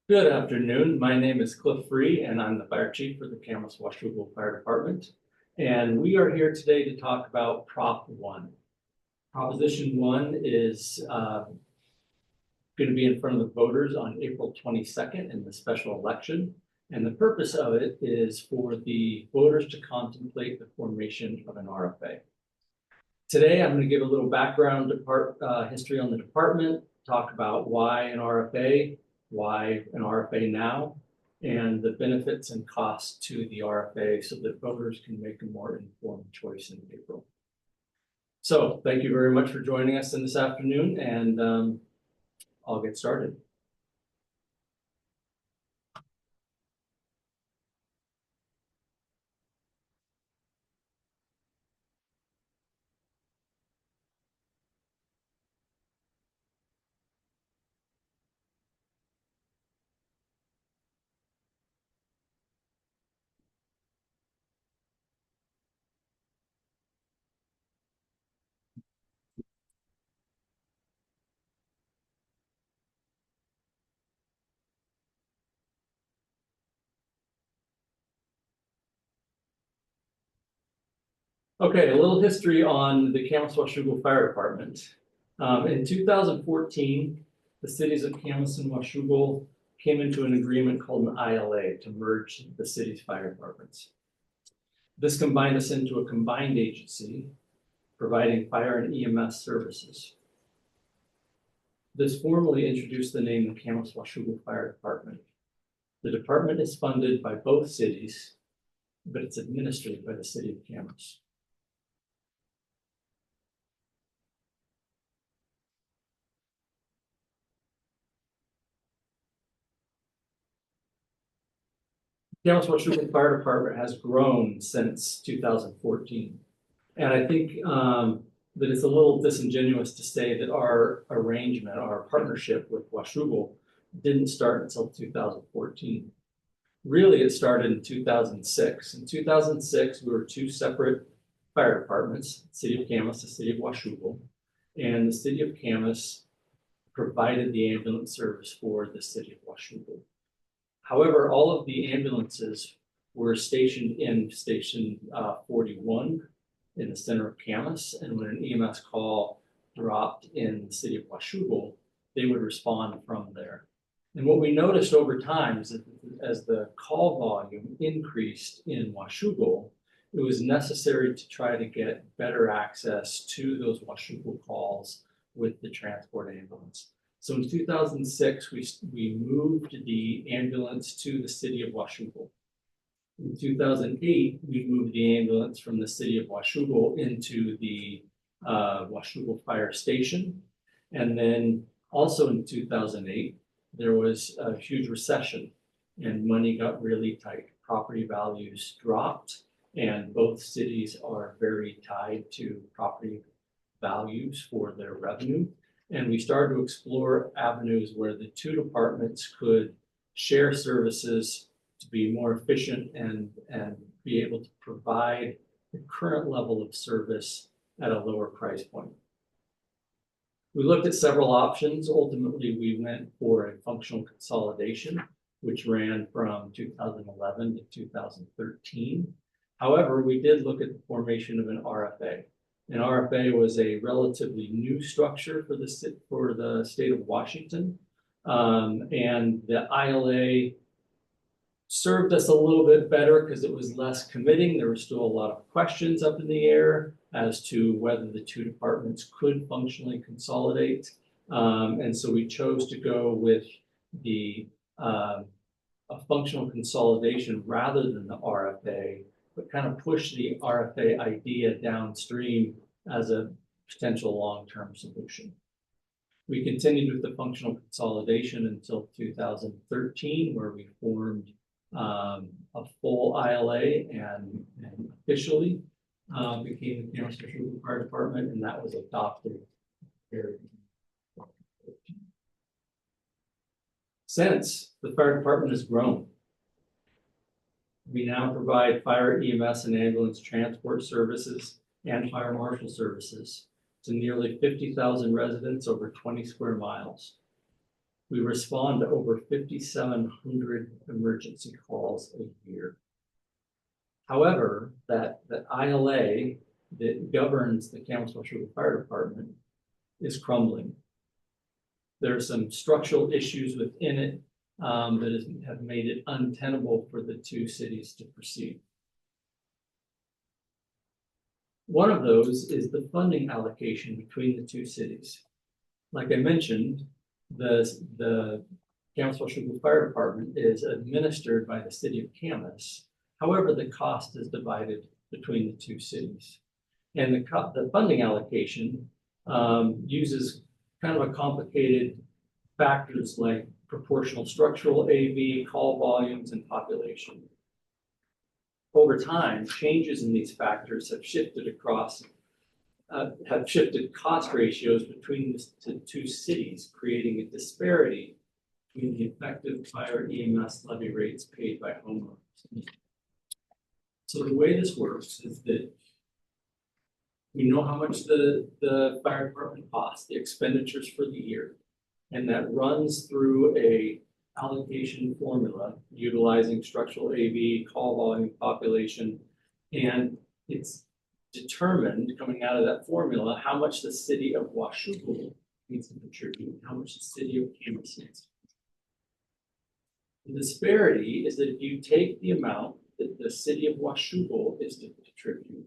Good afternoon. My name is Cliff Free, and I'm the fire chief for the Camas and Washougal Fire Department. And we are here today to talk about Prop 1. Proposition 1 is going to be in front of the voters on April 22nd in the special election. And the purpose of it is for the voters to contemplate the formation of an RFA. Today, I'm going to give a little background history on the department, talk about why an RFA, why an RFA now, and the benefits and costs to the RFA so that voters can make a more informed choice in April. So thank you very much for joining us in this afternoon, and I'll get started. Okay, a little history on the Camas and Washougal Fire Department. In 2014, the cities of Camas and Washougal came into an agreement called an ILA to merge the city's fire departments. This combined us into a combined agency providing fire and EMS services. This formally introduced the name the Camas and Washougal Fire Department. The department is funded by both cities, but it's administered by the city of Camas. Camas and Washougal Fire Department has grown since 2014. And I think that it's a little disingenuous to say that our arrangement, our partnership with Washougal didn't start until 2014. Really, it started in 2006. In 2006, we were two separate fire departments, the city of Camas, the city of Washougal, and the city of Camas provided the ambulance service for the city of Washougal. However, all of the ambulances were stationed in Station 41 in the center of Camas, and when an EMS call dropped in the city of Washougal, they would respond from there. And what we noticed over time is that as the call volume increased in Washougal, it was necessary to try to get better access to those Washougal calls with the transport ambulance. So in 2006, we moved the ambulance to the city of Washougal. In 2008, we moved the ambulance from the city of Washougal into the Washougal Fire Station. And then also in 2008, there was a huge recession and money got really tight. Property values dropped, and both cities are very tied to property values for their revenue. And we started to explore avenues where the two departments could share services to be more efficient and be able to provide the current level of service at a lower price point. We looked at several options. Ultimately, we went for a functional consolidation, which ran from 2011 to 2013. However, we did look at the formation of an RFA. An RFA was a relatively new structure for the state of Washington, and the ILA served us a little bit better because it was less committing. There were still a lot of questions up in the air as to whether the two departments could functionally consolidate, and so we chose to go with a functional consolidation rather than the RFA, but kind of push the RFA idea downstream as a potential long-term solution. We continued with the functional consolidation until 2013, where we formed a full ILA and officially became the Camas and Washougal Fire Department, and that was adopted very. Since the fire department has grown, we now provide fire, EMS, and ambulance transport services and fire marshal services to nearly 50,000 residents over 20 square miles. We respond to over 5,700 emergency calls a year. However, that ILA that governs the Camas and Washougal Fire Department is crumbling. There are some structural issues within it that have made it untenable for the two cities to proceed. One of those is the funding allocation between the two cities. Like I mentioned, the Camas and Washougal Fire Department is administered by the city of Camas. However, the cost is divided between the two cities. And the funding allocation uses kind of a complicated factors like proportional structural AV, call volumes, and population. Over time, changes in these factors have shifted cost ratios between the two cities, creating a disparity between the effective fire EMS levy rates paid by homeowners. So the way this works is that we know how much the fire department costs, the expenditures for the year, and that runs through a allocation formula utilizing structural AV, call volume, population, and it's determined coming out of that formula how much the city of Washougal needs to contribute, how much the city of Camas needs to contribute. The disparity is that if you take the amount that the city of Washougal is to contribute,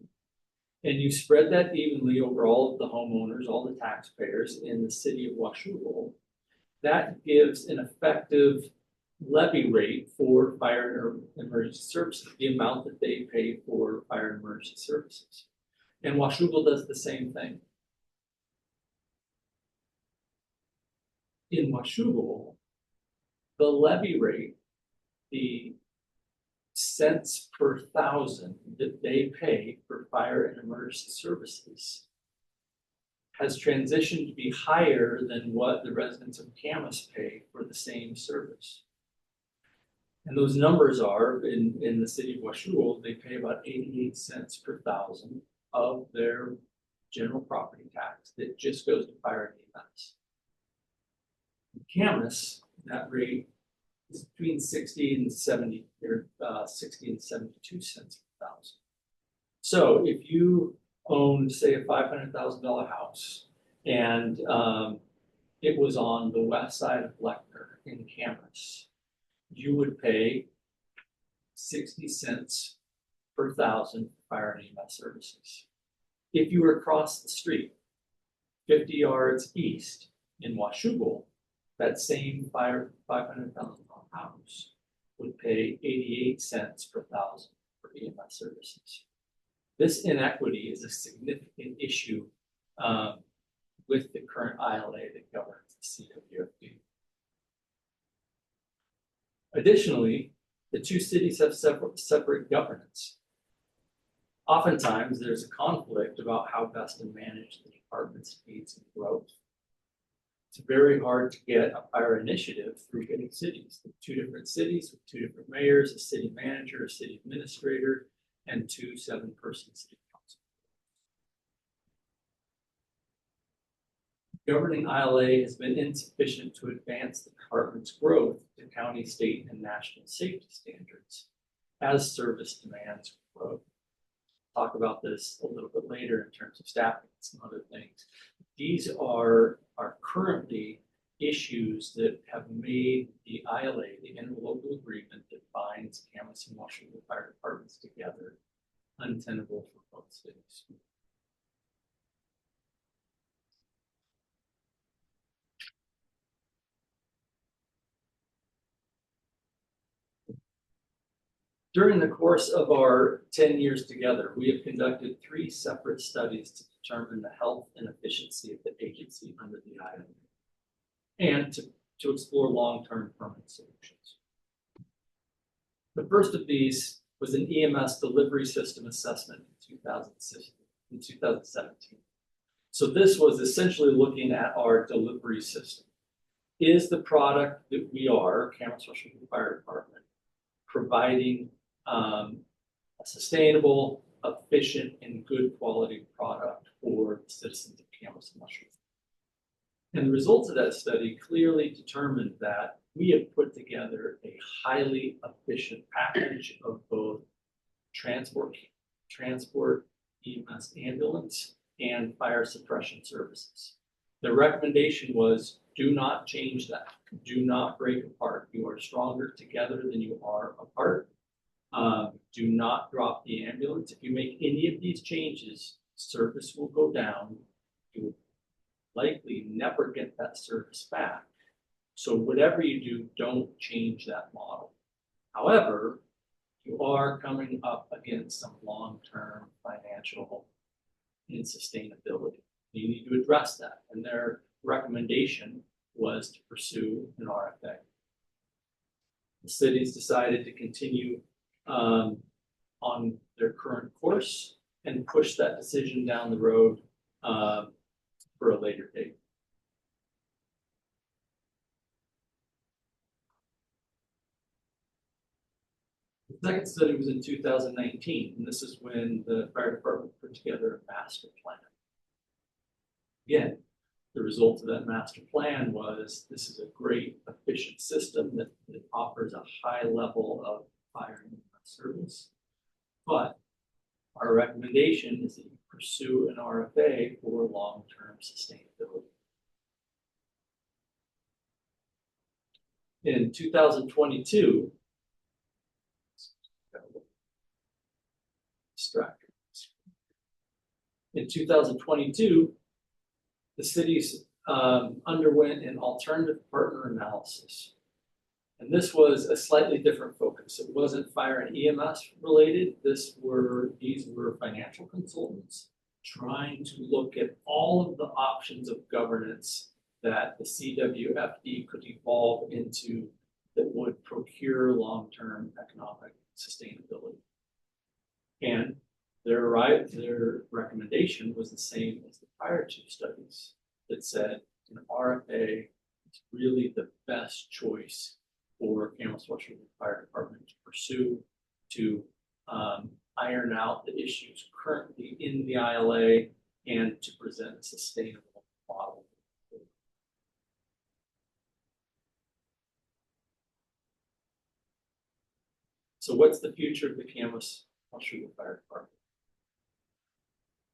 and you spread that evenly over all of the homeowners, all the taxpayers in the city of Washougal, that gives an effective levy rate for fire and emergency services, the amount that they pay for fire and emergency services. And Washougal does the same thing. In Washougal, the levy rate, the cents per thousand that they pay for fire and emergency services has transitioned to be higher than what the residents of Camas pay for the same service. And those numbers are, in the city of Washougal, they pay about 88 cents per thousand of their general property tax that just goes to fire and EMS. In Camas, that rate is between 60 and 70, or 60 and 72 cents per thousand. So if you owned, say, a $500,000 house, and it was on the west side of Bleckner in Camas, you would pay 60 cents per thousand for fire and EMS services. If you were across the street, 50 yards east in Washougal, that same $500,000 house would pay 88 cents per thousand for EMS services. This inequity is a significant issue with the current ILA that governs the CWFD. Additionally, the two cities have separate governance. Oftentimes, there's a conflict about how best to manage the department's needs and growth. It's very hard to get a fire initiative through getting cities. Two different cities with two different mayors, a city manager, a city administrator, and two 7-person city council. Governing ILA has been insufficient to advance the department's growth to county, state, and national safety standards as service demands grow. I'll talk about this a little bit later in terms of staffing and some other things. These are currently issues that have made the ILA, the interlocal agreement that binds Camas and Washougal fire departments together, untenable for both cities. During the course of our 10 years together, we have conducted 3 separate studies to determine the health and efficiency of the agency under the ILA and to explore long-term permanent solutions. The first of these was an EMS delivery system assessment in 2017. So this was essentially looking at our delivery system. Is the product that we are, Camas and Washougal Fire Department, providing a sustainable, efficient, and good quality product for the citizens of Camas and Washougal? And the results of that study clearly determined that we have put together a highly efficient package of both transport, EMS ambulance, and fire suppression services. The recommendation was do not change that. Do not break apart. You are stronger together than you are apart. Do not drop the ambulance. If you make any of these changes, service will go down. You will likely never get that service back. So whatever you do, don't change that model. However, you are coming up against some long-term financial insustainability. You need to address that. And their recommendation was to pursue an RFA. The cities decided to continue on their current course and push that decision down the road for a later date. The second study was in 2019, and this is when the fire department put together a master plan. Again, the result of that master plan was this is a great, efficient system that offers a high level of fire and service. But our recommendation is that you pursue an RFA for long-term sustainability. In 2022, in 2022, the cities underwent an alternative partner analysis. And this was a slightly different focus. It wasn't fire and EMS related. These were financial consultants trying to look at all of the options of governance that the CWFD could evolve into that would procure long-term economic sustainability. And their recommendation was the same as the prior two studies that said an RFA is really the best choice for Camas and Washougal Fire Department to pursue to iron out the issues currently in the ILA and to present a sustainable model. So what's the future of the Camas and Washougal Fire Department?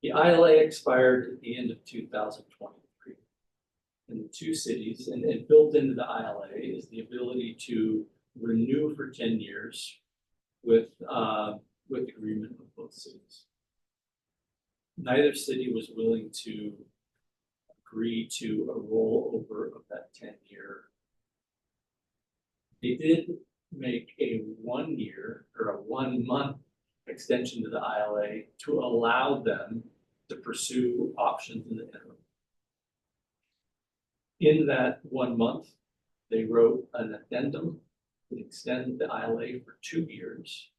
The ILA expired at the end of 2023. In the two cities, and built into the ILA is the ability to renew for 10 years with agreement of both cities. Neither city was willing to agree to a rollover of that 10-year. They did make a 1 year or a 1 month extension to the ILA to allow them to pursue options in the interim. In that 1 month, they wrote an addendum that extended the ILA for 2 years.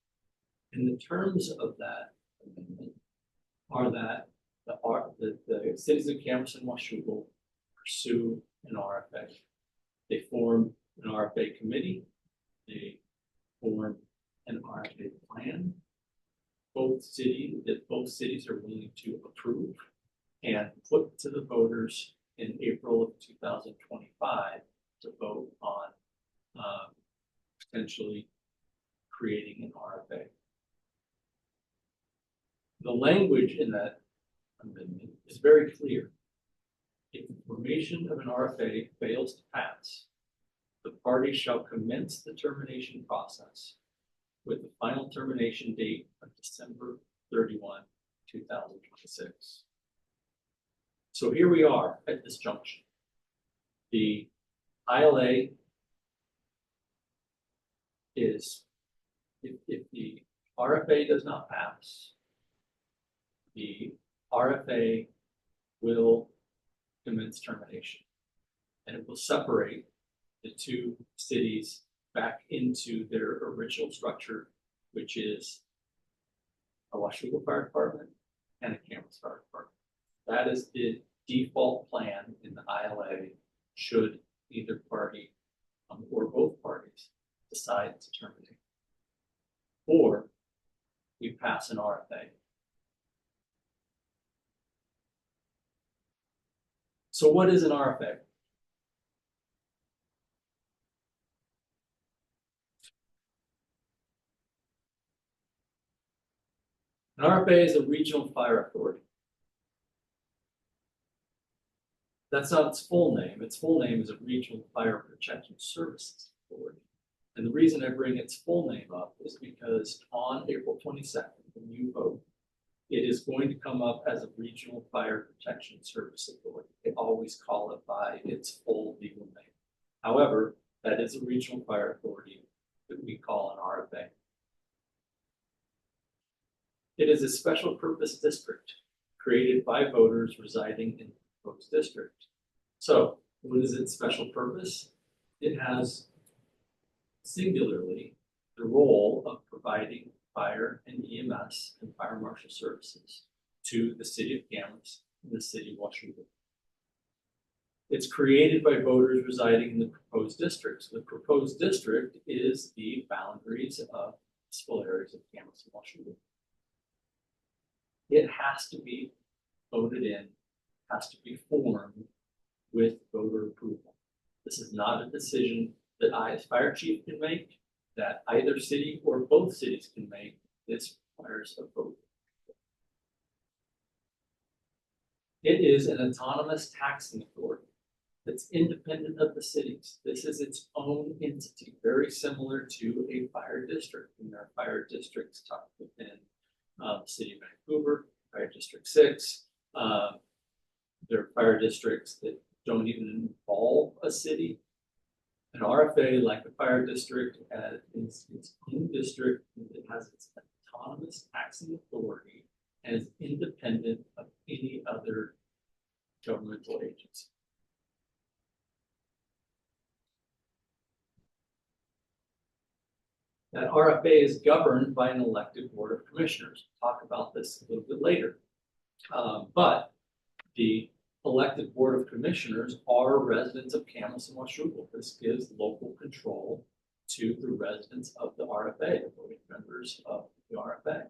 And the terms of that amendment are that the cities of Camas and Washougal pursue an RFA. They form an RFA committee. They form an RFA plan. Both cities are willing to approve and put to the voters in April of 2025 to vote on potentially creating an RFA. The language in that amendment is very clear. If the formation of an RFA fails to pass, the party shall commence the termination process with the final termination date of December 31, 2026. So here we are at this junction. The ILA is, if the RFA does not pass, the RFA will commence termination, and it will separate the two cities back into their original structure, which is a Washougal Fire Department and a Camas Fire Department. That is the default plan in the ILA should either party or both parties decide to terminate. Or we pass an RFA. So what is an RFA? An RFA is a regional fire authority. That's not its full name. Its full name is a Regional Fire Protection Services Authority. And the reason I bring its full name up is because on April 22nd, when you vote, it is going to come up as a Regional Fire Protection Service Authority. They always call it by its full legal name. However, that is a Regional Fire Authority that we call an RFA. It is a special purpose district created by voters residing in the proposed district. So, what is its special purpose? It has singularly the role of providing fire and EMS and fire marshal services to the city of Camas and the city of Washougal. It's created by voters residing in the proposed districts. The proposed district is the boundaries of municipal areas of Camas and Washougal. It has to be voted in, has to be formed with voter approval. This is not a decision that I, as fire chief, can make, that either city or both cities can make. This requires a vote. It is an autonomous taxing authority that's independent of the cities. This is its own entity, very similar to a fire district. And there are fire districts tucked within the city of Vancouver, Fire District 6. There are fire districts that don't even involve a city. An RFA, like a fire district, is its own district. It has its autonomous taxing authority and is independent of any other governmental agency. That RFA is governed by an elected board of commissioners. We'll talk about this a little bit later. But the elected board of commissioners are residents of Camas and Washougal. This gives local control to the residents of the RFA, the voting members of the RFA.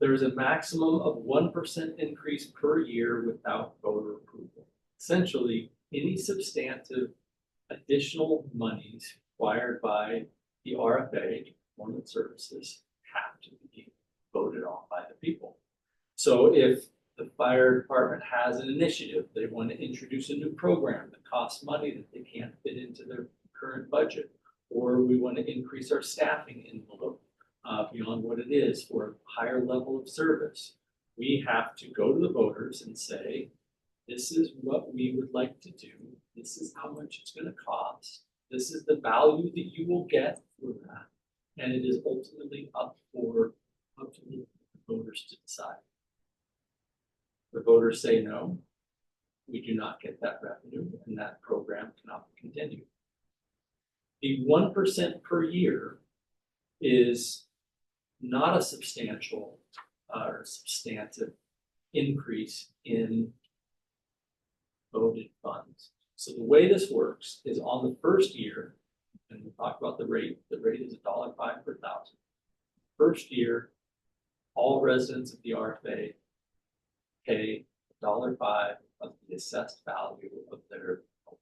There is a maximum of 1% increase per year without voter approval. Essentially, any substantive additional monies required by the RFA to perform its services have to be voted on by the people. So if the fire department has an initiative, they want to introduce a new program that costs money that they can't fit into their current budget, or we want to increase our staffing envelope beyond what it is for a higher level of service, we have to go to the voters and say, this is what we would like to do. This is how much it's going to cost. This is the value that you will get for that. And it is ultimately up to the voters to decide. The voters say no, we do not get that revenue, and that program cannot continue. The 1% per year is not a substantial or substantive increase in voted funds. So the way this works is on the first year, and we'll talk about the rate is $1.05 per thousand. First year, all residents of the RFA pay $1.05 of the assessed value of their home.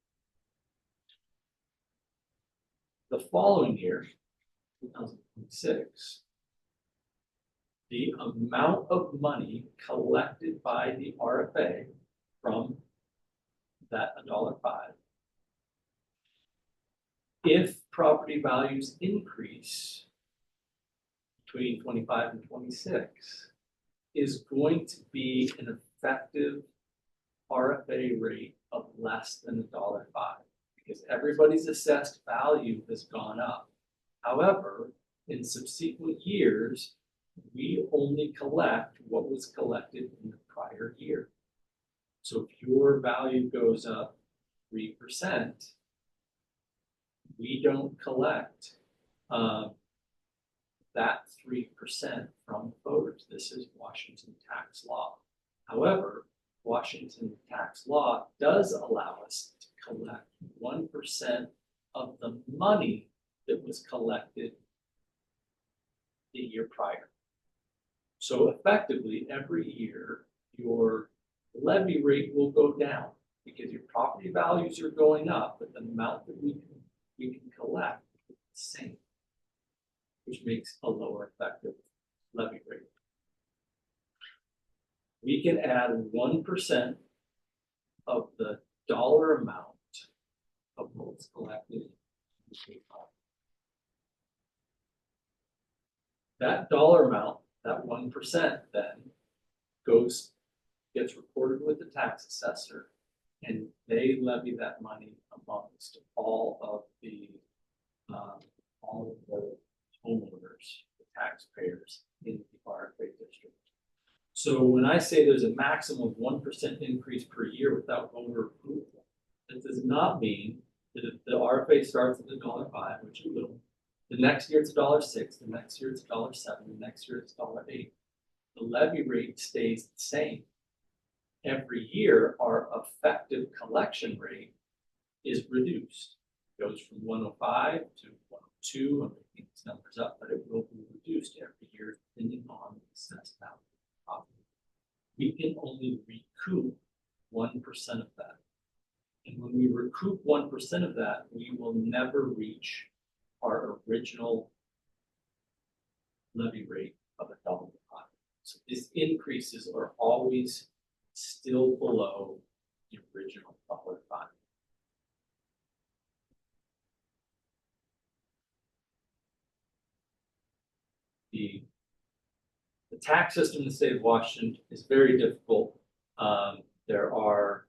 The following year, 2026, the amount of money collected by the RFA from that $1.05, if property values increase between 25 and 26, is going to be an effective RFA rate of less than $1.05 because everybody's assessed value has gone up. However, in subsequent years, we only collect what was collected in the prior year. So if your value goes up 3%, we don't collect that 3% from voters. This is Washington tax law. However, Washington tax law does allow us to collect 1% of the money that was collected the year prior. So effectively, every year, your levy rate will go down because your property values are going up, but the amount that we can collect is the same. which makes a lower effective levy rate. We can add 1% of the dollar amount of votes collected. That dollar amount, that 1% then gets recorded with the tax assessor, and they levy that money amongst all of the homeowners, the taxpayers in the RFA district. So when I say there's a maximum of 1% increase per year without voter approval, that does not mean that if the RFA starts at $1.05, which it will, the next year it's $1.06, the next year it's $1.07, the next year it's $1.08. The levy rate stays the same. Every year, our effective collection rate is reduced. It goes from 105 to 102. I'm making these numbers up, but it will be reduced every year depending on the assessed value of the property. We can only recoup 1% of that. And when we recoup 1% of that, we will never reach our original levy rate of $1.05. So these increases are always still below the original $1.05. The tax system in the state of Washington is very difficult. There are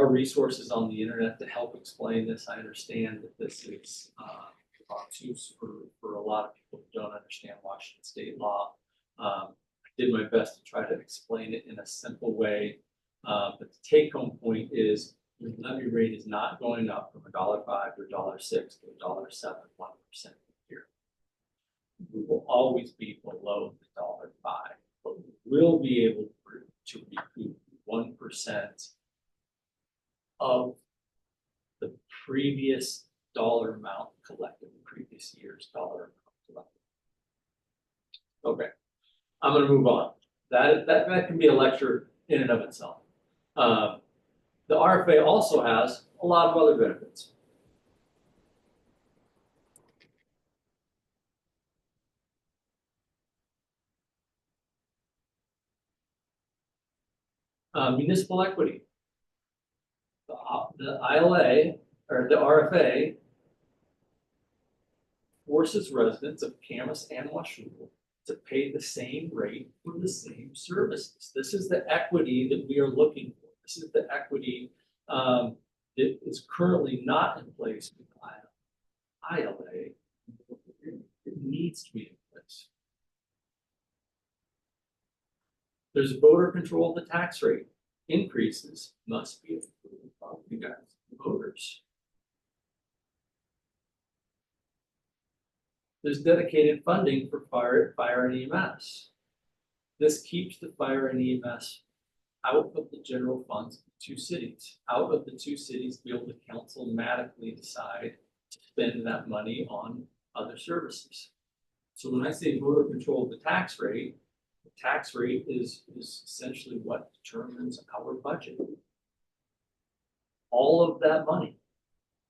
resources on the internet to help explain this. I understand that this is obtuse for a lot of people who don't understand Washington state law. I did my best to try to explain it in a simple way, but the take-home point is the levy rate is not going up from $1.05 to $1.06 to $1.07, 1% a year. We will always be below the $1.05, but we will be able to recoup 1% of the previous dollar amount collected, the previous year's dollar amount collected. Okay, I'm going to move on. That can be a lecture in and of itself. The RFA also has a lot of other benefits. Municipal equity. The ILA, or the RFA, forces residents of Camas and Washougal to pay the same rate for the same services. This is the equity that we are looking for. This is the equity that is currently not in place with the ILA. It needs to be in place. There's voter control of the tax rate. Increases must be approved by you guys, voters. There's dedicated funding for fire and EMS. This keeps the fire and EMS out of the general funds of the two cities, out of the two cities to be able to councilmatically decide to spend that money on other services. So when I say voter control of the tax rate is essentially what determines our budget. All of that money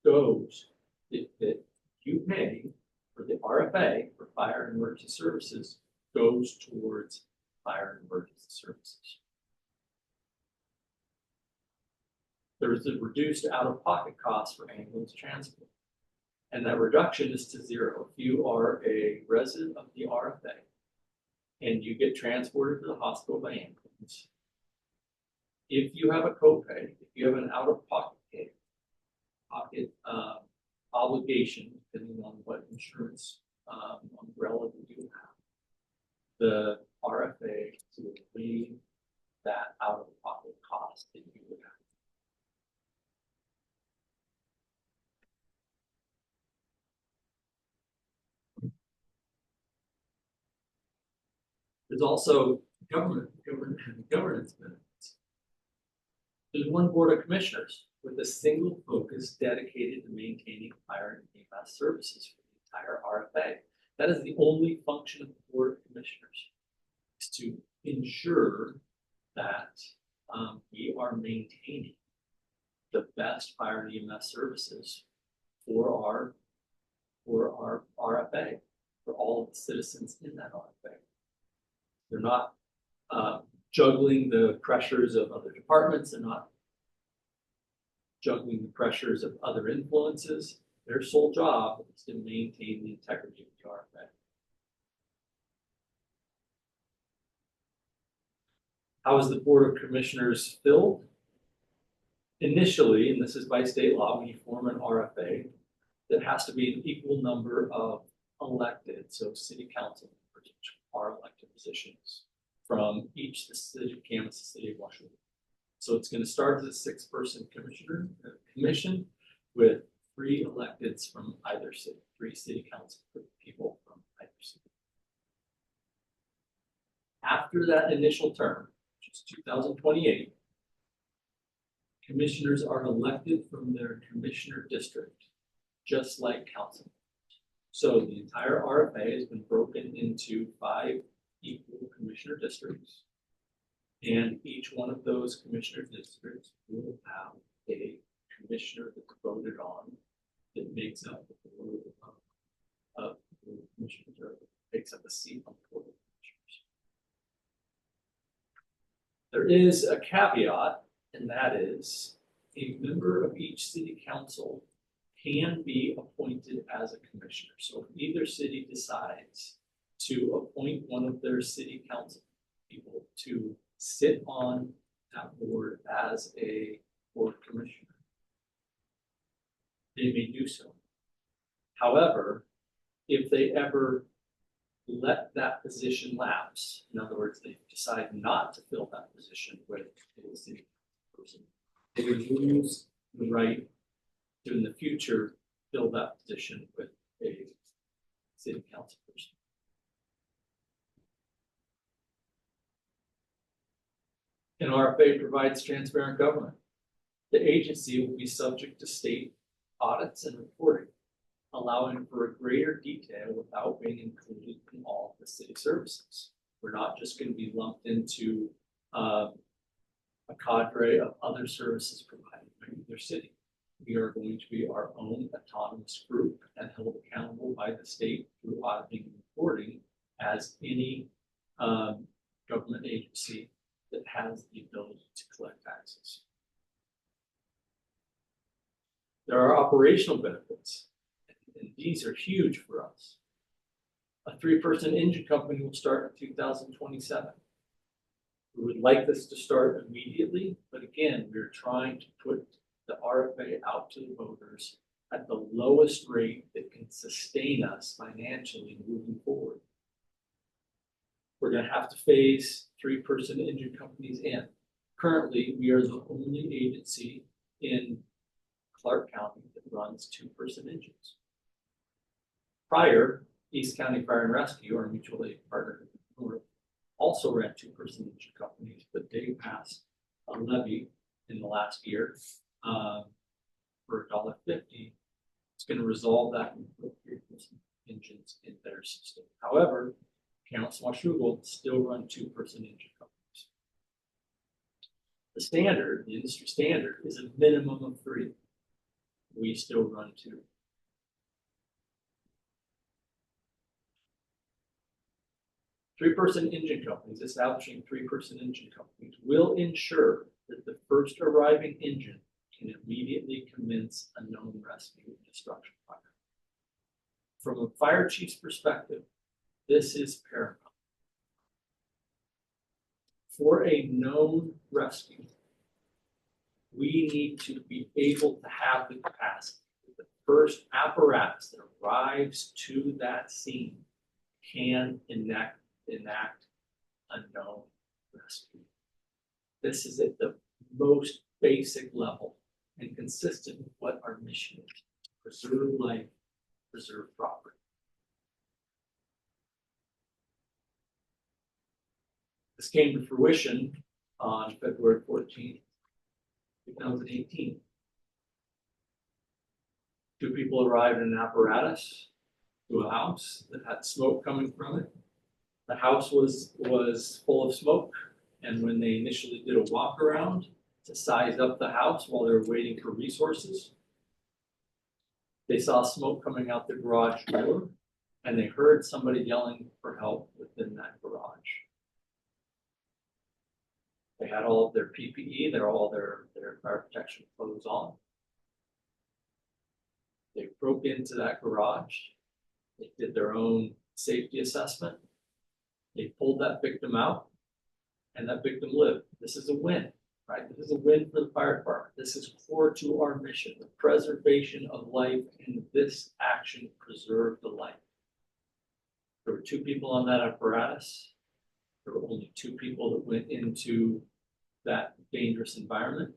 goes that you pay for the RFA, for fire and emergency services, goes towards fire and emergency services. There's a reduced out-of-pocket cost for ambulance transport, and that reduction is to zero. If you are a resident of the RFA and you get transported to the hospital by ambulance, if you have a copay, if you have an out-of-pocket obligation, depending on what insurance umbrella that you have, the RFA will waive that out-of-pocket cost that you would have. There's also governance benefits. There's one board of commissioners with a single focus dedicated to maintaining fire and EMS services for the entire RFA. That is the only function of the board of commissioners, is to ensure that we are maintaining the best fire and EMS services for our RFA, for all of the citizens in that RFA. They're not juggling the pressures of other departments. They're not juggling the pressures of other influences. Their sole job is to maintain the integrity of the RFA. How is the Board of Commissioners filled? Initially, and this is by state law, when you form an RFA, there has to be an equal number of elected, so city council members, which are elected positions, from each the city of Camas, the city of Washougal. So it's going to start as a 6-person commission with 3 electeds from either city, 3 city council people from either city. After that initial term, which is 2028, commissioners are elected from their commissioner district, just like council. So the entire RFA has been broken into 5 equal commissioner districts. And each one of those commissioner districts will have a commissioner that's voted on that makes up the board of commissioners, or makes up a seat on the board of commissioners. There is a caveat, and that is a member of each city council can be appointed as a commissioner. So if either city decides to appoint one of their city council people to sit on that board as a board commissioner, they may do so. However, if they ever let that position lapse, in other words, they decide not to fill that position with a city person, they would lose the right to, in the future, fill that position with a city council person. An RFA provides transparent government. The agency will be subject to state audits and reporting, allowing for a greater detail without being included in all the city services. We're not just going to be lumped into a cadre of other services provided by either city. We are going to be our own autonomous group and held accountable by the state through auditing and reporting as any government agency that has the ability to collect taxes. There are operational benefits, and these are huge for us. A 3-person engine company will start in 2027. We would like this to start immediately, but again, we're trying to put the RFA out to the voters at the lowest rate that can sustain us financially moving forward. We're going to have to phase 3-person engine companies in. Currently, we are the only agency in Clark County that runs 2-person engines. Prior, East County Fire and Rescue, our mutual aid partner, also ran 2-person engine companies, but they passed a levy in the last year for $1.50. It's going to resolve that and put 3-person engines in their system. However, Camas and Washougal still run 2-person engine companies. The standard, the industry standard, is a minimum of 3. We still run 2. Three-person engine companies, establishing 3-person engine companies, will ensure that the first arriving engine can immediately commence a known rescue and destruction fire. From a fire chief's perspective, this is paramount. For a known rescue, we need to be able to have the capacity. The first apparatus that arrives to that scene can enact a known rescue. This is at the most basic level and consistent with what our mission is: preserve life, preserve property. This came to fruition on February 14th, 2018. 2 people arrived in an apparatus to a house that had smoke coming from it. The house was full of smoke, and when they initially did a walk around, to size up the house while they were waiting for resources. They saw smoke coming out the garage door, and they heard somebody yelling for help within that garage. They had all of their PPE, all their fire protection clothes on. They broke into that garage. They did their own safety assessment. They pulled that victim out, and that victim lived. This is a win, right? This is a win for the fire department. This is core to our mission, the preservation of life, and this action preserved the life. There were 2 people on that apparatus. There were only 2 people that went into that dangerous environment.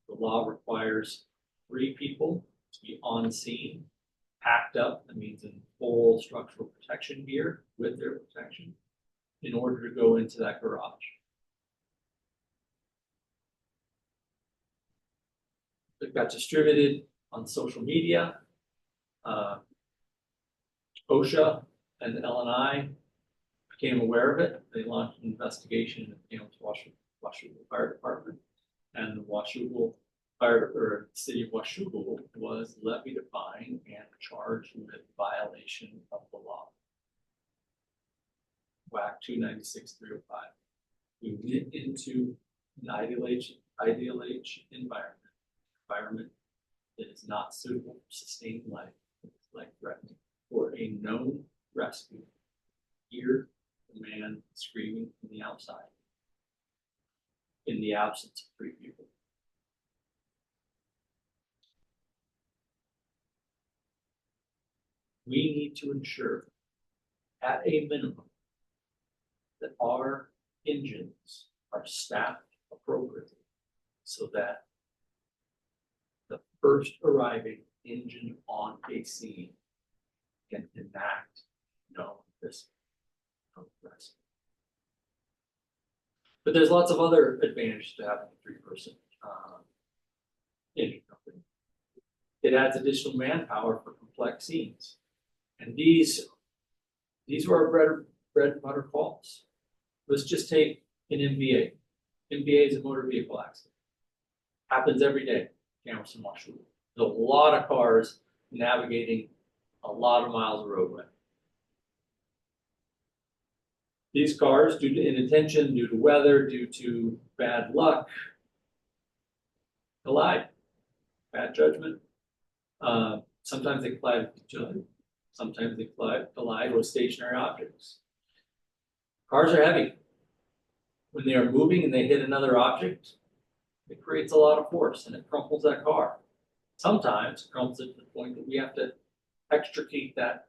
The law requires 3 people to be on scene, packed up, that means in full structural protection gear with their protection, in order to go into that garage. It got distributed on social media. OSHA and LNI became aware of it. They launched an investigation in the Camas and Washougal Fire Department, and the Washougal City of Washougal was levied a fine and charged with violation of the law. WAC 296-305. We went into an IDLH environment that is not suitable for sustained life, it's life-threatening, for a known rescue. Hear the man screaming from the outside in the absence of 3 people. We need to ensure, at a minimum, that our engines are staffed appropriately so that the first arriving engine on a scene can enact known risk of rescue. But there's lots of other advantages to having a 3-person engine company. It adds additional manpower for complex scenes. And these were our bread and butter calls. Let's just take an MVA. MVA is a motor vehicle accident. Happens every day, Camas and Washougal. There's a lot of cars navigating a lot of miles of roadway. These cars, due to inattention, due to weather, due to bad luck, collide. Bad judgment. Sometimes they collide with each other. Sometimes they collide with stationary objects. Cars are heavy. When they are moving and they hit another object, it creates a lot of force and it crumples that car. Sometimes it crumples it to the point that we have to extricate that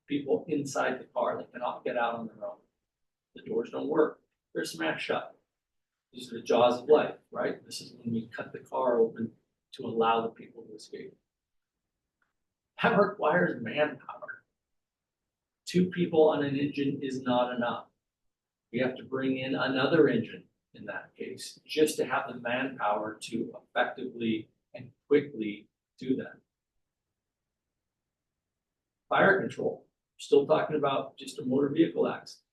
people inside the car that cannot get out on their own. The doors don't work. They're smashed shut. These are the jaws of life, right? This is when we cut the car open to allow the people to escape. That requires manpower. 2 people on an engine is not enough. We have to bring in another engine in that case, just to have the manpower to effectively and quickly do that. Fire control. We're still talking about just a motor vehicle accident.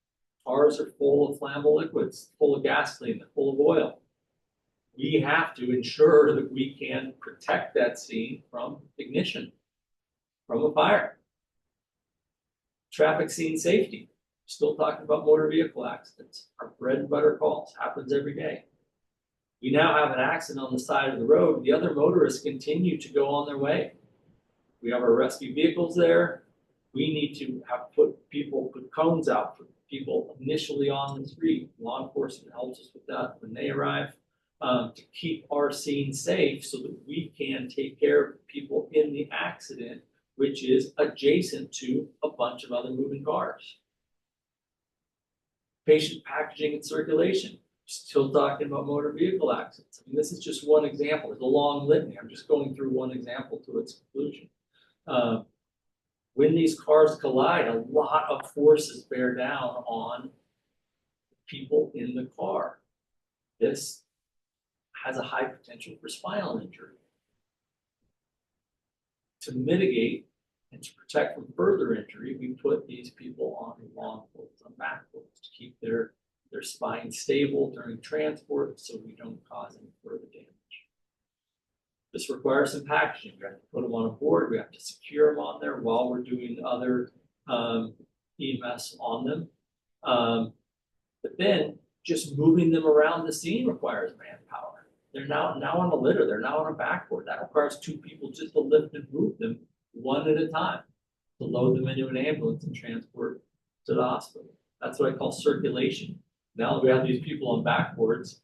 Cars are full of flammable liquids, full of gasoline, they're full of oil. We have to ensure that we can protect that scene from ignition, from a fire. Traffic scene safety. Still talking about motor vehicle accidents. Our bread and butter calls, happens every day. We now have an accident on the side of the road. The other motorists continue to go on their way. We have our rescue vehicles there. We need to have put cones out for people initially on the street. Law enforcement helps us with that when they arrive, to keep our scene safe so that we can take care of people in the accident, which is adjacent to a bunch of other moving cars. Patient packaging and circulation. Still talking about motor vehicle accidents. I mean, this is just one example. There's a long litany. I'm just going through one example to its conclusion. When these cars collide, a lot of forces bear down on people in the car. This has a high potential for spinal injury. To mitigate and to protect from further injury, we put these people on long poles, on back poles, to keep their their spine stable during transport so we don't cause any further damage. This requires some packaging. We have to put them on a board. We have to secure them on there while we're doing other EMS on them. But then just moving them around the scene requires manpower. They're now on a litter. They're now on a backboard. That requires 2 people just to lift and move them one at a time to load them into an ambulance and transport to the hospital. That's what I call circulation. Now that we have these people on backboards,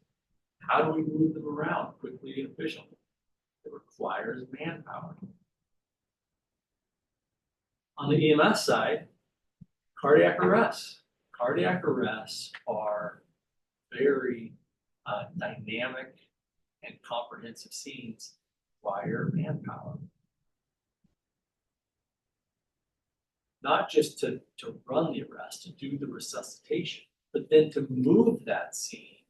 how do we move them around quickly and efficiently? It requires manpower. On the EMS side, cardiac arrests. Cardiac arrests are very dynamic and comprehensive scenes, require manpower. Not just to run the arrest, to do the resuscitation, but then to move that scene,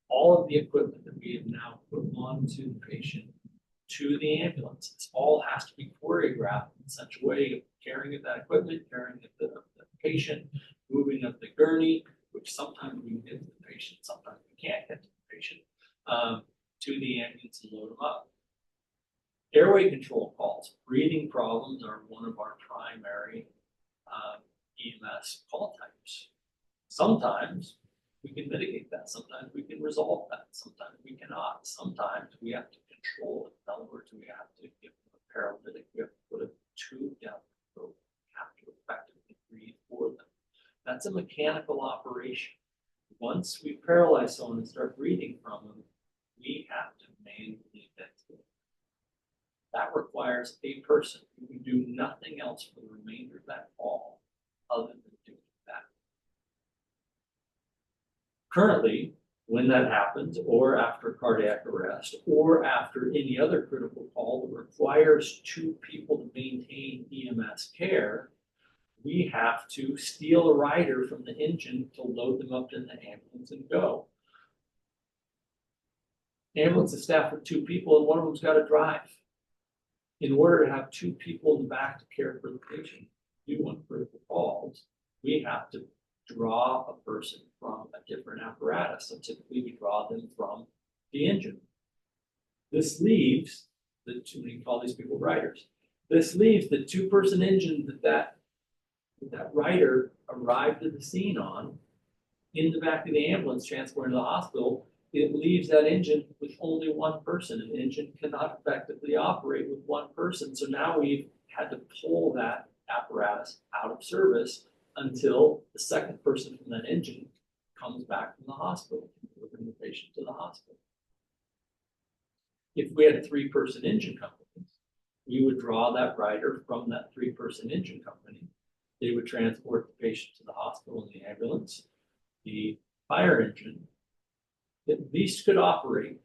all of the equipment that we have now put onto the patient to the ambulance. It all has to be choreographed in such a way of carrying of that equipment, carrying of the patient, moving of the gurney, which sometimes we can get to the patient, sometimes we can't get to the patient, to the ambulance and load them up. Airway control calls. Breathing problems are one of our primary EMS call types. Sometimes we can mitigate that. Sometimes we can resolve that. Sometimes we cannot. Sometimes we have to control it. In other words, we have to give them a paralytic. We have to put a tube down the throat. We have to effectively breathe for them. That's a mechanical operation. Once we paralyze someone and start breathing from them, we have to manually ventilate. That requires a person who can do nothing else for the remainder of that call other than doing that. Currently, when that happens, or after cardiac arrest, or after any other critical call that requires 2 people to maintain EMS care, we have to steal a rider from the engine to load them up in the ambulance and go. Ambulance is staffed with 2 people, and one of them's got to drive. In order to have 2 people in the back to care for the patient, do on critical calls, we have to draw a person from a different apparatus. So typically we draw them from the engine. This leaves the 2, we call these people riders. This leaves the 2-person engine that rider arrived at the scene on in the back of the ambulance transported to the hospital. It leaves that engine with only 1 person. An engine cannot effectively operate with 1 person. So now we've had to pull that apparatus out of service until the 2nd person from that engine comes back from the hospital, delivering the patient to the hospital. If we had a 3-person engine company, we would draw that rider from that 3-person engine company. They would transport the patient to the hospital in the ambulance. The fire engine, at least could operate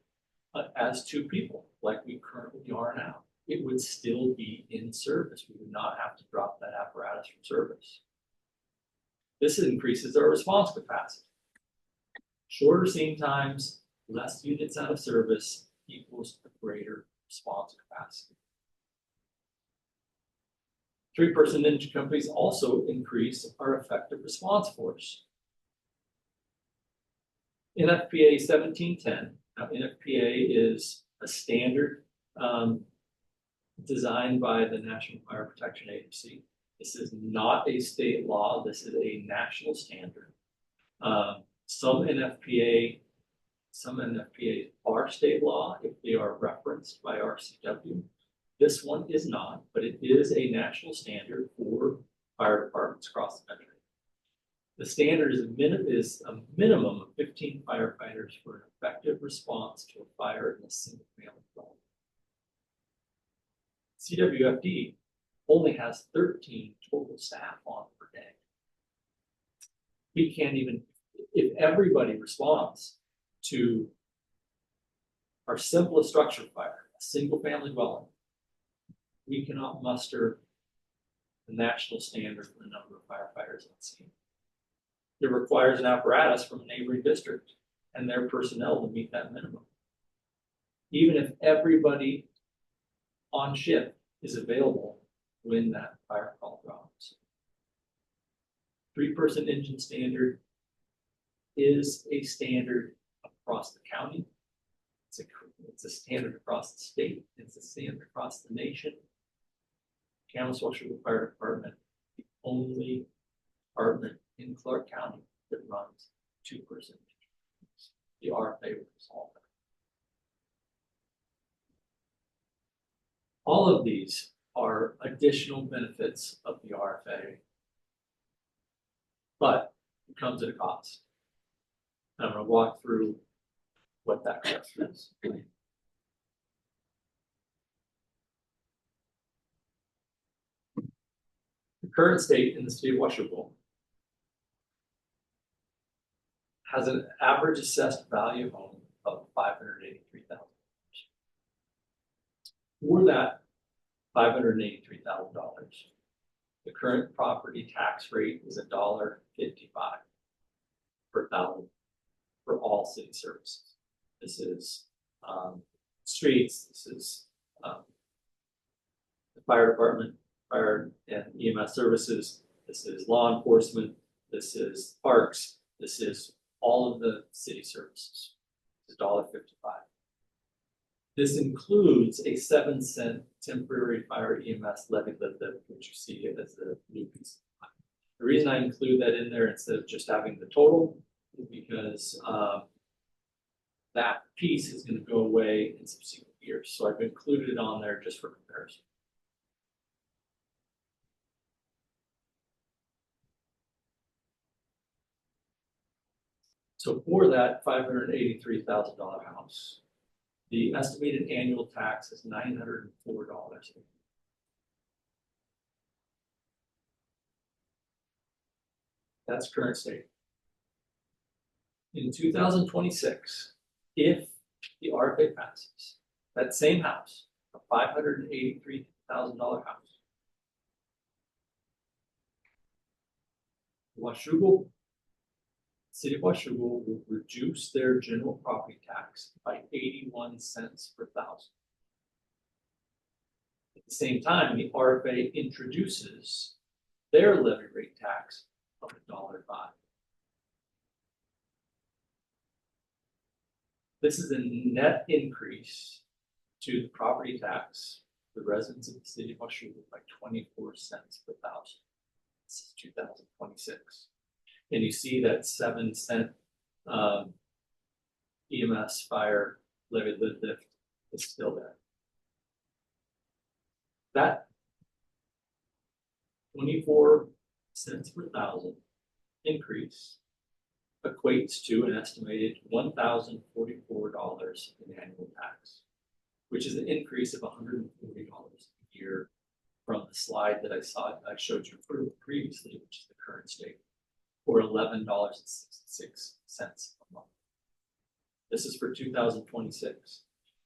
as 2 people, like we currently are now. It would still be in service. We would not have to drop that apparatus from service. This increases our response capacity. Shorter scene times, less units out of service equals a greater response capacity. 3-person engine companies also increase our effective response force. NFPA 1710. Now, NFPA is a standard designed by the National Fire Protection Agency. This is not a state law. This is a national standard. Some NFPAs are state law if they are referenced by RCW. This one is not, but it is a national standard for fire departments across the country. The standard is a minimum of 15 firefighters for an effective response to a fire in a single-family dwelling. CWFD only has 13 total staff on per day. We can't even, if everybody responds to our simplest structure fire, a single-family dwelling, we cannot muster the national standard for the number of firefighters on scene. It requires an apparatus from a neighboring district and their personnel to meet that minimum. Even if everybody on shift is available when that fire call drops. 3-person engine standard is a standard across the county. It's a standard across the state. It's a standard across the nation. Camas and Washougal Fire Department, the only department in Clark County that runs 2%. The RFA will resolve that. All of these are additional benefits of the RFA, but it comes at a cost. And I'm going to walk through what that cost is. The current state in the state of Washougal has an average assessed value home of $583,000. For that $583,000, the current property tax rate is $1.55 per thousand for all city services. This is streets, this is the fire department, fire and EMS services, this is law enforcement, this is parks, this is all of the city services. It's $1.55. This includes a 7-cent temporary fire EMS levy, which you see as the new piece. The reason I include that in there instead of just having the total is because that piece is going to go away in subsequent years. So I've included it on there just for comparison. So for that $583,000 house, the estimated annual tax is $904. That's current state. In 2026, if the RFA passes, that same house, a $583,000 house, Washougal, City of Washougal will reduce their general property tax by 81 cents per thousand. At the same time, the RFA introduces their levy rate tax of $1.05. This is a net increase to the property tax for the residents of the City of Washougal by 24 cents per thousand. This is 2026. And you see that 7-cent EMS fire levy lift is still there. That 24 cents per thousand increase equates to an estimated $1,044 in annual tax, which is an increase of $140 a year from the slide that I showed you previously, which is the current state, or $11.66 a month. This is for 2026.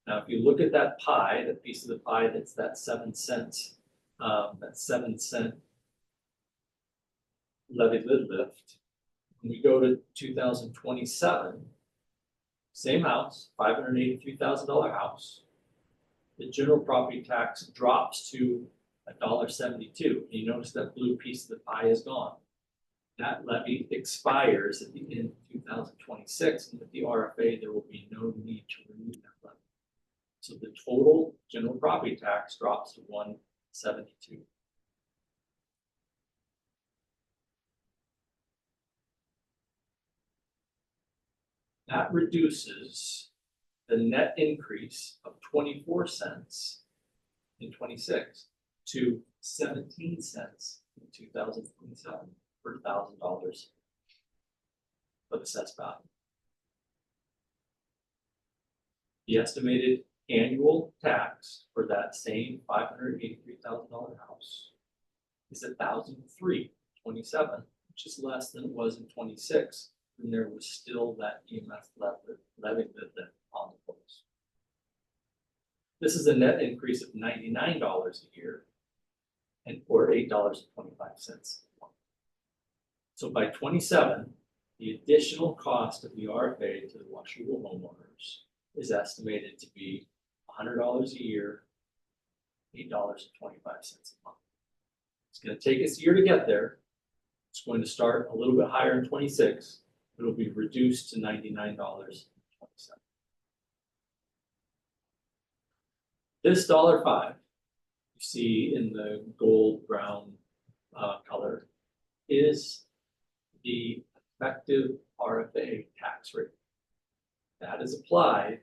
Now, if you look at that pie, that piece of the pie that's that 7 cents, that 7-cent levy lift, when we go to 2027, same house, $583,000 house, the general property tax drops to $1.72. You notice that blue piece of the pie is gone. That levy expires at the end of 2026, and with the RFA, there will be no need to renew that levy. So the total general property tax drops to $1.72. That reduces the net increase of 24 cents in 26 to 17 cents in 2027 for $1,000 of assessed value. The estimated annual tax for that same $583,000 house is $1,327, which is less than it was in 26. And there was still that EMS levy on the books. This is a net increase of $99 a year, and or $8.25 a month. So by 27, the additional cost of the RFA to the Washougal homeowners is estimated to be $100 a year, $8.25 a month. It's going to take us a year to get there. It's going to start a little bit higher in 26. it'll be reduced to $99.20. This $1.05 you see in the gold brown color is the effective RFA tax rate. That is applied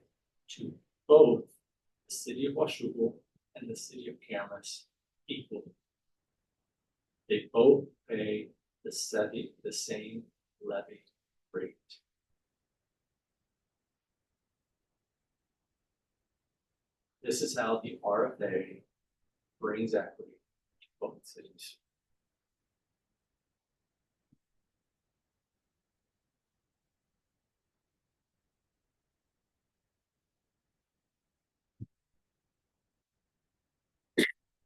to both the city of Washougal and the city of Camas equally. They both pay the same levy rate. This is how the RFA brings equity to both cities.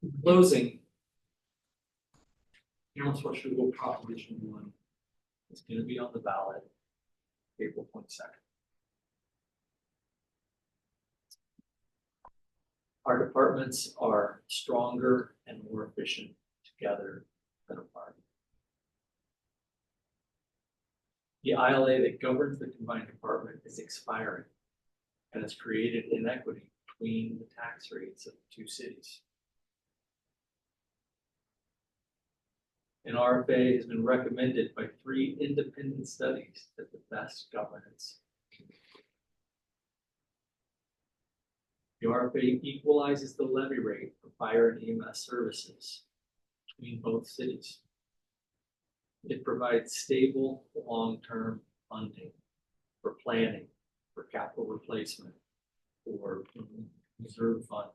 In closing, Camas and Washougal Proposition 1 is going to be on the ballot April 22nd. Our departments are stronger and more efficient together than apart. The ILA that governs the combined department is expiring, and it's created inequity between the tax rates of the two cities. An RFA has been recommended by 3 independent studies as the best governance. The RFA equalizes the levy rate for fire and EMS services between both cities. It provides stable, long-term funding for planning, for capital replacement, for reserve fund.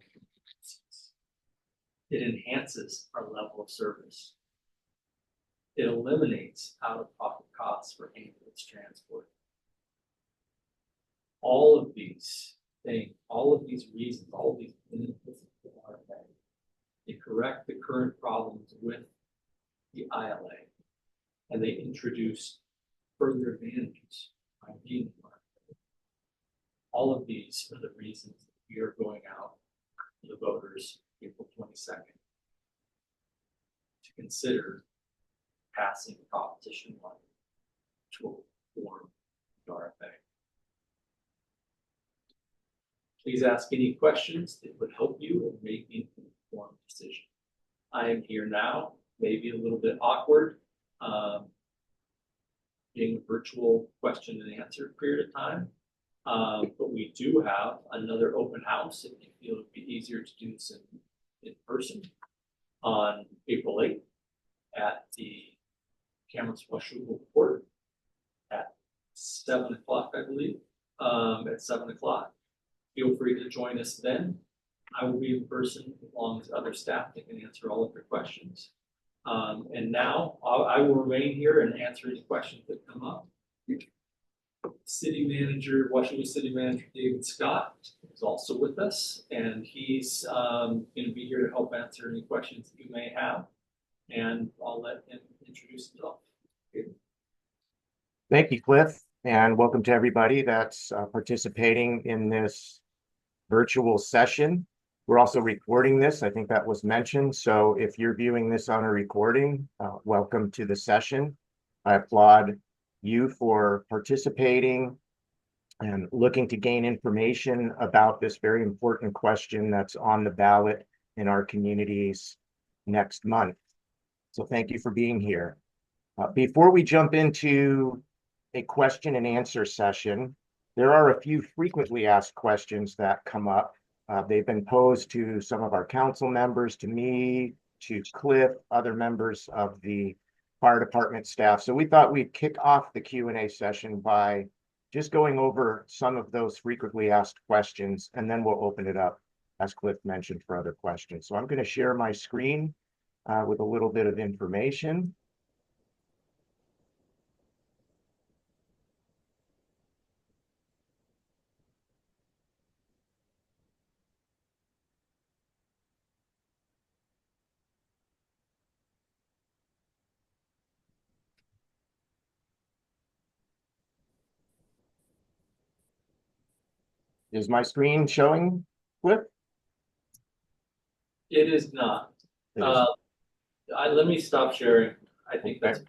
It enhances our level of service. It eliminates out-of-pocket costs for ambulance transport. All of these things, all of these reasons, all of these benefits of the RFA, they correct the current problems with the ILA, and they introduce further advantages by being the RFA. All of these are the reasons that we are going out to the voters April 22nd to consider passing Proposition 1 to reform the RFA. Please ask any questions that would help you in making an informed decision. I am here now, maybe a little bit awkward, being a virtual question and answer period of time, but we do have another open house if you feel it'd be easier to do this in person on April 8th at the Camas and Washougal Court at 7 o'clock, I believe, at 7 o'clock. Feel free to join us then. I will be in person as long as other staff that can answer all of your questions. And now I will remain here and answer any questions that come up. City Manager, Washougal City Manager David Scott is also with us, and he's going to be here to help answer any questions that you may have. And I'll let him introduce himself. Thank you, Cliff, and welcome to everybody that's participating in this virtual session. We're also recording this. I think that was mentioned. So if you're viewing this on a recording, welcome to the session. I applaud you for participating and looking to gain information about this very important question that's on the ballot in our communities next month. So thank you for being here. Before we jump into a question and answer session, there are a few frequently asked questions that come up. They've been posed to some of our council members, to me, to Cliff, other members of the fire department staff. So we thought we'd kick off the Q&A session by just going over some of those frequently asked questions, and then we'll open it up, as Cliff mentioned, for other questions. So I'm going to share my screen with a little bit of information. Is my screen showing, Cliff? It is not. Let me stop sharing. I think that's.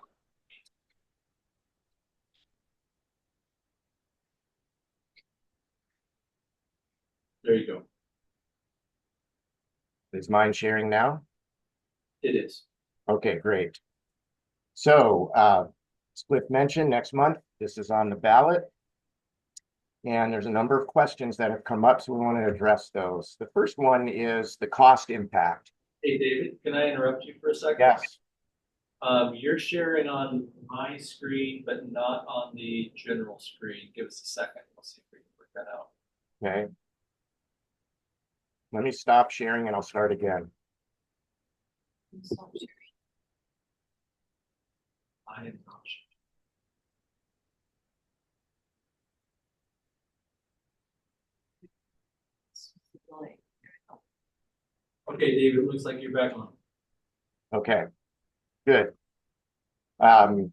There you go. Is mine sharing now? It is. Okay, great. So, as Cliff mentioned, next month, this is on the ballot. And there's a number of questions that have come up, so we want to address those. The first one is the cost impact. Hey, David, can I interrupt you for a second? Yes. You're sharing on my screen, but not on the general screen. Give us a second. We'll see if we can work that out. Okay. Let me stop sharing and I'll start again. I am not sure. Okay, David, it looks like you're back on. Okay, good. The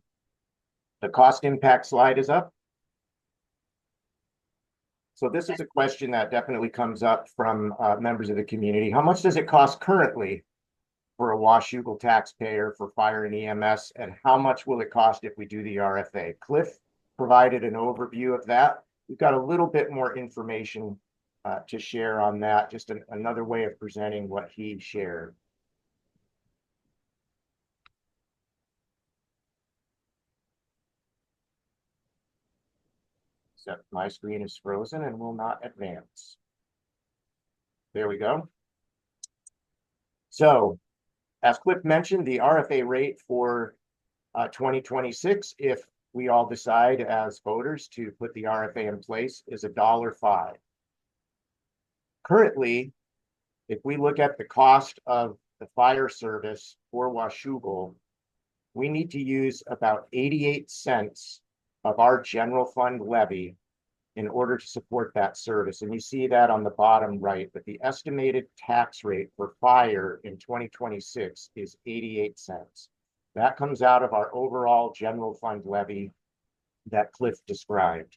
cost impact slide is up. So this is a question that definitely comes up from members of the community. How much does it cost currently for a Washougal taxpayer for fire and EMS, and how much will it cost if we do the RFA? Cliff provided an overview of that. We've got a little bit more information to share on that, just another way of presenting what he shared. Except my screen is frozen and will not advance. There we go. So, as Cliff mentioned, the RFA rate for 2026, if we all decide as voters to put the RFA in place, is $1.05. Currently, if we look at the cost of the fire service for Washougal, we need to use about 88 cents of our general fund levy in order to support that service. And you see that on the bottom right, but the estimated tax rate for fire in 2026 is 88 cents. That comes out of our overall general fund levy that Cliff described.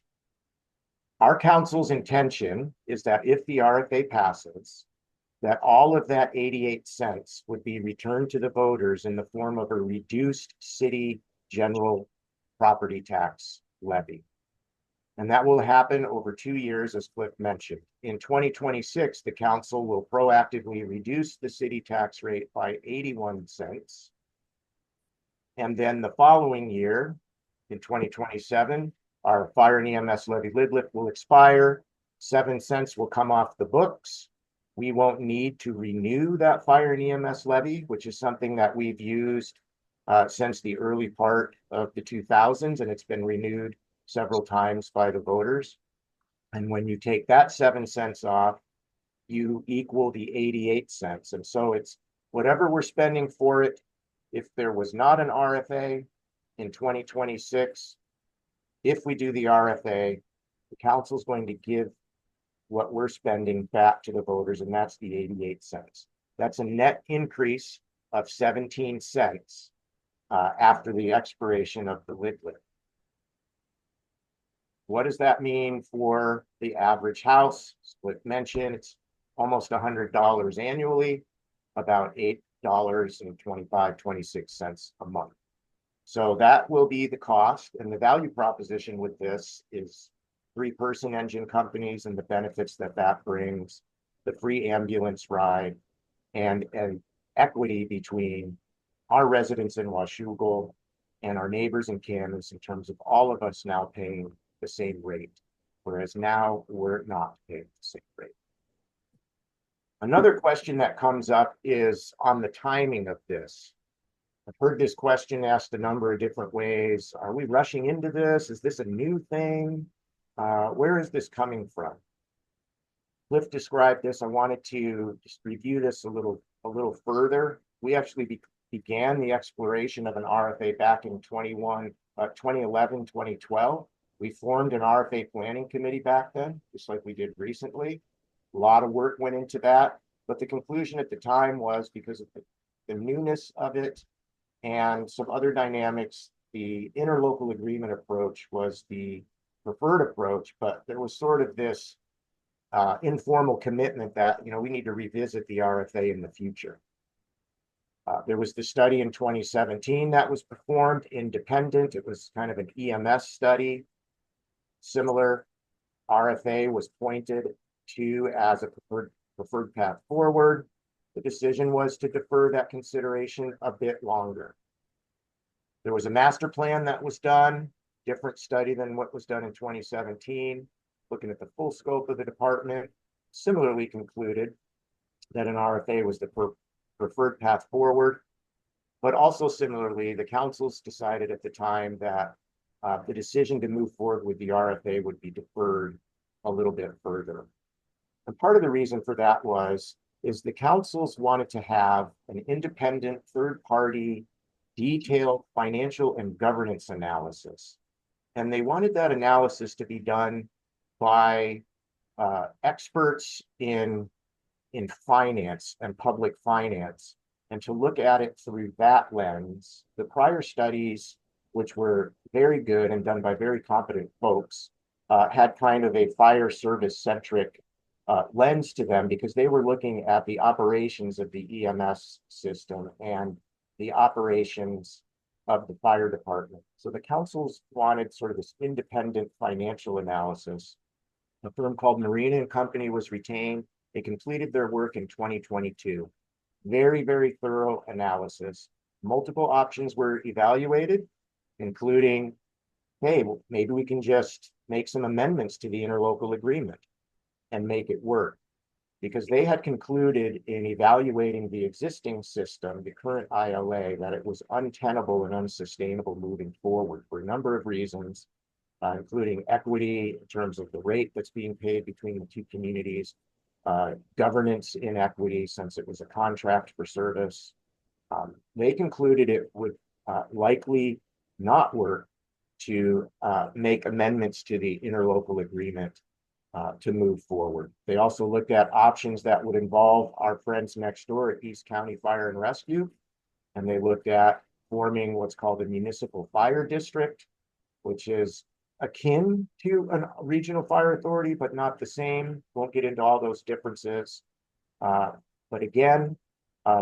Our council's intention is that if the RFA passes, that all of that 88 cents would be returned to the voters in the form of a reduced city general property tax levy. And that will happen over 2 years, as Cliff mentioned. In 2026, the council will proactively reduce the city tax rate by 81 cents. And then the following year, in 2027, our fire and EMS levy lid lift will expire. 7 cents will come off the books. We won't need to renew that fire and EMS levy, which is something that we've used since the early part of the 2000s, and it's been renewed several times by the voters. And when you take that 7 cents off, you equal the 88 cents. And so it's whatever we're spending for it. If there was not an RFA in 2026, if we do the RFA, the council's going to give what we're spending back to the voters, and that's the 88 cents. That's a net increase of 17 cents after the expiration of the lid lift. What does that mean for the average house? Split mention, it's almost $100 annually, about $8.26 a month. So that will be the cost, and the value proposition with this is 3-person engine companies and the benefits that that brings, the free ambulance ride, and an equity between our residents in Washougal and our neighbors in Camas in terms of all of us now paying the same rate, whereas now we're not paying the same rate. Another question that comes up is on the timing of this. I've heard this question asked a number of different ways. Are we rushing into this? Is this a new thing? Where is this coming from? Cliff described this. I wanted to just review this a little further. We actually began the exploration of an RFA back in 2011, 2012. We formed an RFA planning committee back then, just like we did recently. A lot of work went into that, but the conclusion at the time was because of the newness of it and some other dynamics, the interlocal agreement approach was the preferred approach, but there was sort of this informal commitment that, we need to revisit the RFA in the future. There was the study in 2017 that was performed independent. It was kind of an EMS study. Similar RFA was pointed 2022 as a preferred path forward. The decision was to defer that consideration a bit longer. There was a master plan that was done, different study than what was done in 2017, looking at the full scope of the department, similarly concluded that an RFA was the preferred path forward. But also similarly, the councils decided at the time that the decision to move forward with the RFA would be deferred a little bit further. And part of the reason for that is the councils wanted to have an independent third-party detailed financial and governance analysis. And they wanted that analysis to be done by experts in finance and public finance, and to look at it through that lens. The prior studies, which were very good and done by very competent folks, had kind of a fire service centric lens to them, because they were looking at the operations of the EMS system and the operations of the fire department. So the councils wanted sort of this independent financial analysis. A firm called Marina and Company was retained. They completed their work in 2022. Very, very thorough analysis. Multiple options were evaluated, including, hey, well, maybe we can just make some amendments to the interlocal agreement and make it work. Because they had concluded in evaluating the existing system, the current ILA, that it was untenable and unsustainable moving forward for a number of reasons, including equity in terms of the rate that's being paid between the two communities, governance inequity since it was a contract for service. They concluded it would likely not work to make amendments to the interlocal agreement to move forward. They also looked at options that would involve our friends next door at East County Fire and Rescue, and they looked at forming what's called a municipal fire district, which is akin to a regional fire authority, but not the same. Won't get into all those differences. But again,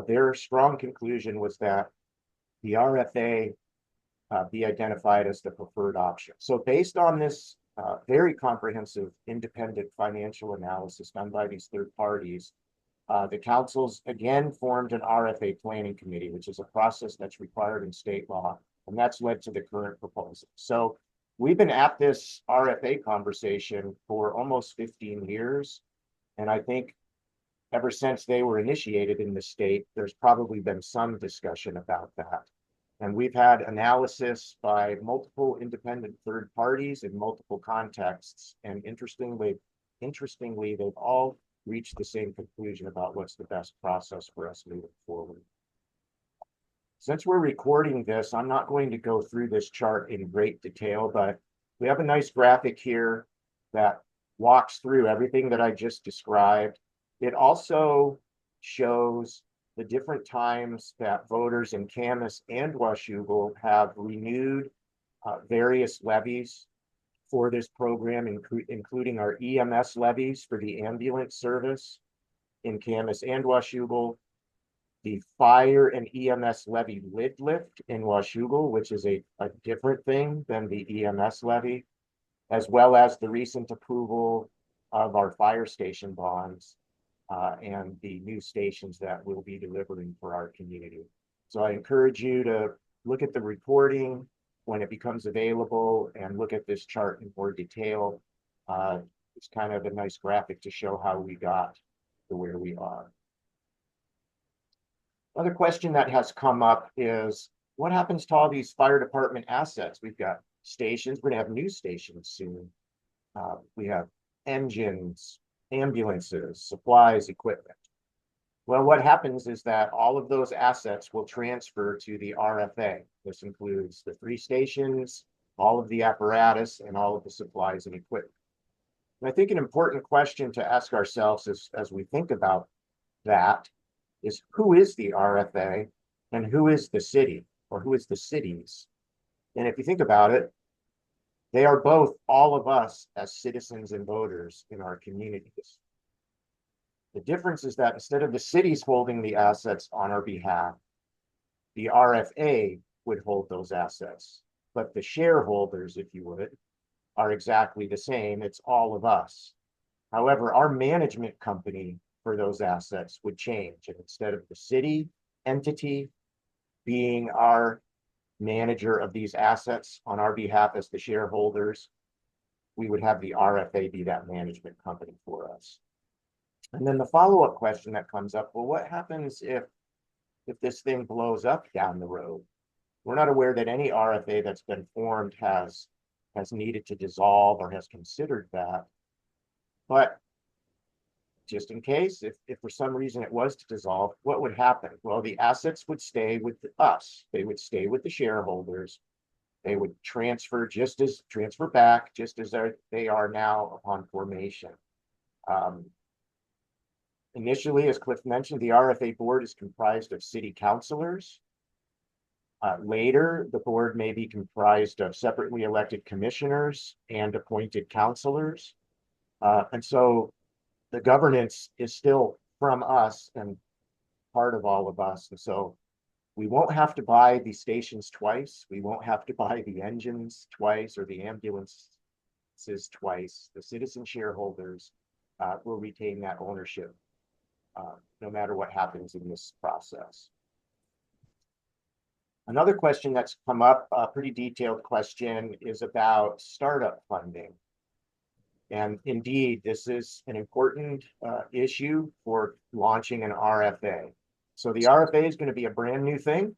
their strong conclusion was that the RFA be identified as the preferred option. So based on this very comprehensive independent financial analysis done by these third parties, the councils again formed an RFA planning committee, which is a process that's required in state law, and that's led to the current proposal. So we've been at this RFA conversation for almost 15 years, and I think ever since they were initiated in the state, there's probably been some discussion about that. And we've had analysis by multiple independent third parties in multiple contexts. And interestingly, they've all reached the same conclusion about what's the best process for us moving forward. Since we're recording this, I'm not going to go through this chart in great detail, but we have a nice graphic here that walks through everything that I just described. It also shows the different times that voters in Camas and Washougal have renewed various levies for this program, including our EMS levies for the ambulance service in Camas and Washougal, the fire and EMS levy lid lift in Washougal, which is a different thing than the EMS levy, as well as the recent approval of our fire station bonds and the new stations that we'll be delivering for our community. So I encourage you to look at the reporting when it becomes available and look at this chart in more detail. It's kind of a nice graphic to show how we got to where we are. Another question that has come up is, what happens to all these fire department assets? We've got stations, we're gonna have new stations soon. We have engines, ambulances, supplies, equipment. Well, what happens is that all of those assets will transfer to the RFA. This includes the 3 stations, all of the apparatus, and all of the supplies and equipment. And I think an important question to ask ourselves as we think about that is, who is the RFA and who is the city, or who is the cities? And if you think about it, they are both all of us as citizens and voters in our communities. The difference is that instead of the cities holding the assets on our behalf, the RFA would hold those assets. But the shareholders, if you would, are exactly the same. It's all of us. However, our management company for those assets would change. And instead of the city entity being our manager of these assets on our behalf as the shareholders, we would have the RFA be that management company for us. And then the follow-up question that comes up, well, what happens if this thing blows up down the road? We're not aware that any RFA that's been formed has needed to dissolve or has considered that. But just in case, if for some reason it was to dissolve, what would happen? Well, the assets would stay with us. They would stay with the shareholders. They would transfer back just as they are now upon formation. Initially, as Cliff mentioned, the RFA board is comprised of city councilors. Later, the board may be comprised of separately elected commissioners and appointed councilors. And so the governance is still from us and part of all of us. And so we won't have to buy the stations twice. We won't have to buy the engines twice or the ambulances twice. The citizen shareholders will retain that ownership no matter what happens in this process. Another question that's come up, a pretty detailed question, is about startup funding. And indeed, this is an important issue for launching an RFA. So the RFA is going to be a brand new thing.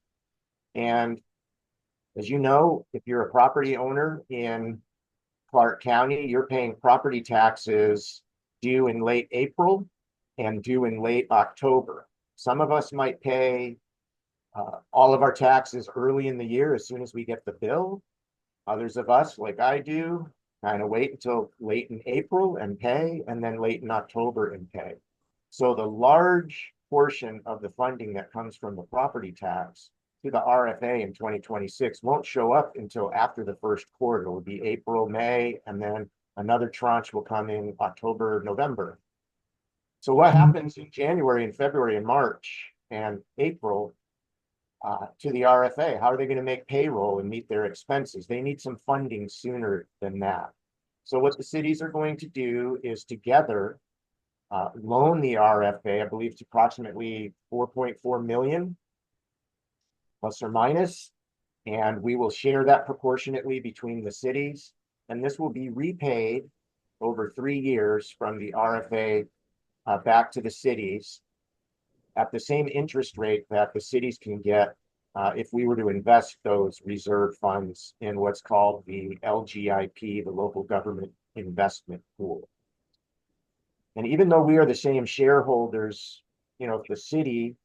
And as you know, if you're a property owner in Clark County, you're paying property taxes due in late April and due in late October. Some of us might pay all of our taxes early in the year as soon as we get the bill. Others of us, like I do, kind of wait until late in April and pay, and then late in October and pay. So the large portion of the funding that comes from the property tax to the RFA in 2026 won't show up until after the first quarter. It will be April, May, and then another tranche will come in October, November. So what happens in January and February and March and April to the RFA? How are they going to make payroll and meet their expenses? They need some funding sooner than that. So what the cities are going to do is together loan the RFA, I believe, to approximately 4.4 million, plus or minus, and we will share that proportionately between the cities. And this will be repaid over 3 years from the RFA back to the cities at the same interest rate that the cities can get if we were to invest those reserve funds in what's called the LGIP, the Local Government Investment Pool. And even though we are the same shareholders, you know, if the city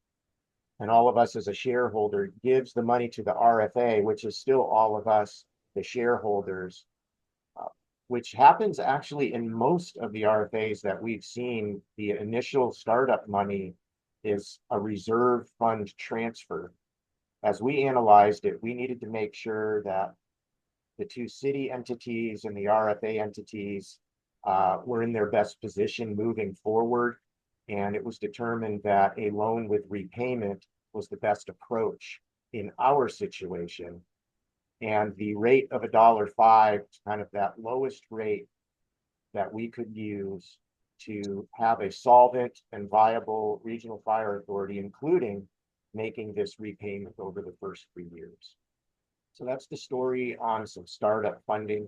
and all of us as a shareholder gives the money to the RFA, which is still all of us, the shareholders, which happens actually in most of the RFAs that we've seen, the initial startup money is a reserve fund transfer. As we analyzed it, we needed to make sure that the two city entities and the RFA entities were in their best position moving forward. And it was determined that a loan with repayment was the best approach in our situation. And the rate of $1.05, kind of that lowest rate that we could use to have a solvent and viable regional fire authority, including making this repayment over the first 3 years. So that's the story on some startup funding.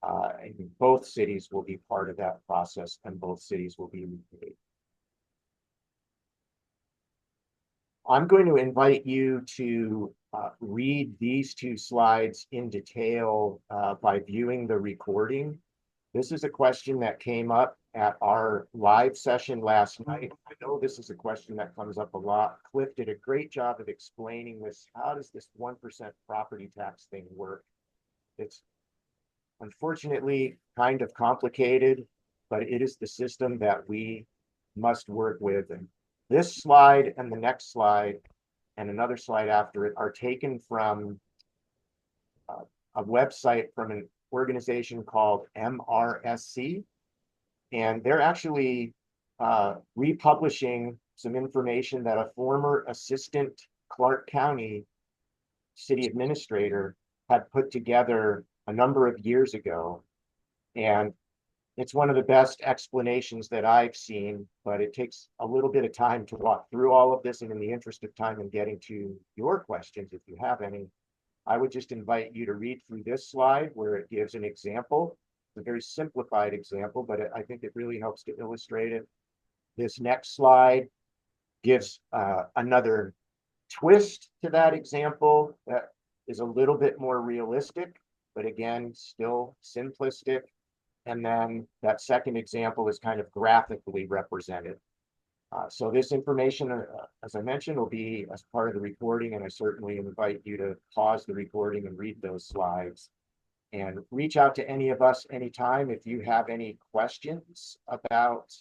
And both cities will be part of that process, and both cities will be repaid. I'm going to invite you to read these 2 slides in detail by viewing the recording. This is a question that came up at our live session last night. I know this is a question that comes up a lot. Cliff did a great job of explaining this. How does this 1% property tax thing work? It's unfortunately kind of complicated, but it is the system that we must work with. And this slide and the next slide and another slide after it are taken from a website from an organization called MRSC. And they're actually republishing some information that a former assistant Clark County city administrator had put together a number of years ago. And It's one of the best explanations that I've seen, but it takes a little bit of time to walk through all of this. And in the interest of time and getting to your questions, if you have any, I would just invite you to read through this slide where it gives an example. It's a very simplified example, but I think it really helps to illustrate it. This next slide gives another twist to that example that is a little bit more realistic, but again, still simplistic. And then that second example is kind of graphically represented. So this information, as I mentioned, will be as part of the recording, and I certainly invite you to pause the recording and read those slides. And reach out to any of us anytime if you have any questions about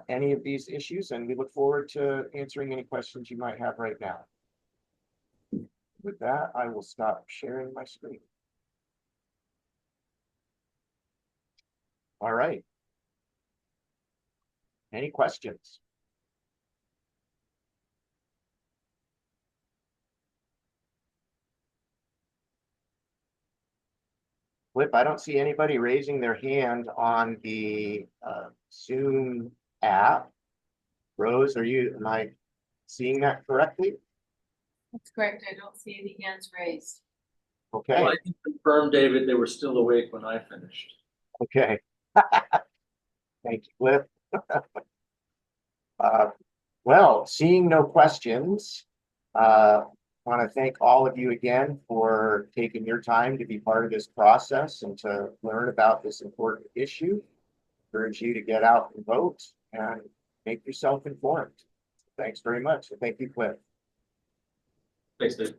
any of these issues, and we look forward to answering any questions you might have right now. With that, I will stop sharing my screen. All right. Any questions? Flip, I don't see anybody raising their hand on the Zoom app. Rose, am I seeing that correctly? That's correct. I don't see any hands raised. Okay. Well, I can confirm, David, they were still awake when I finished. Okay. Thank you, Flip. Well, seeing no questions, I want to thank all of you again for taking your time to be part of this process and to learn about this important issue. Urge you to get out and vote and make yourself informed. Thanks very much. Thank you, Cliff. Thanks, Dave.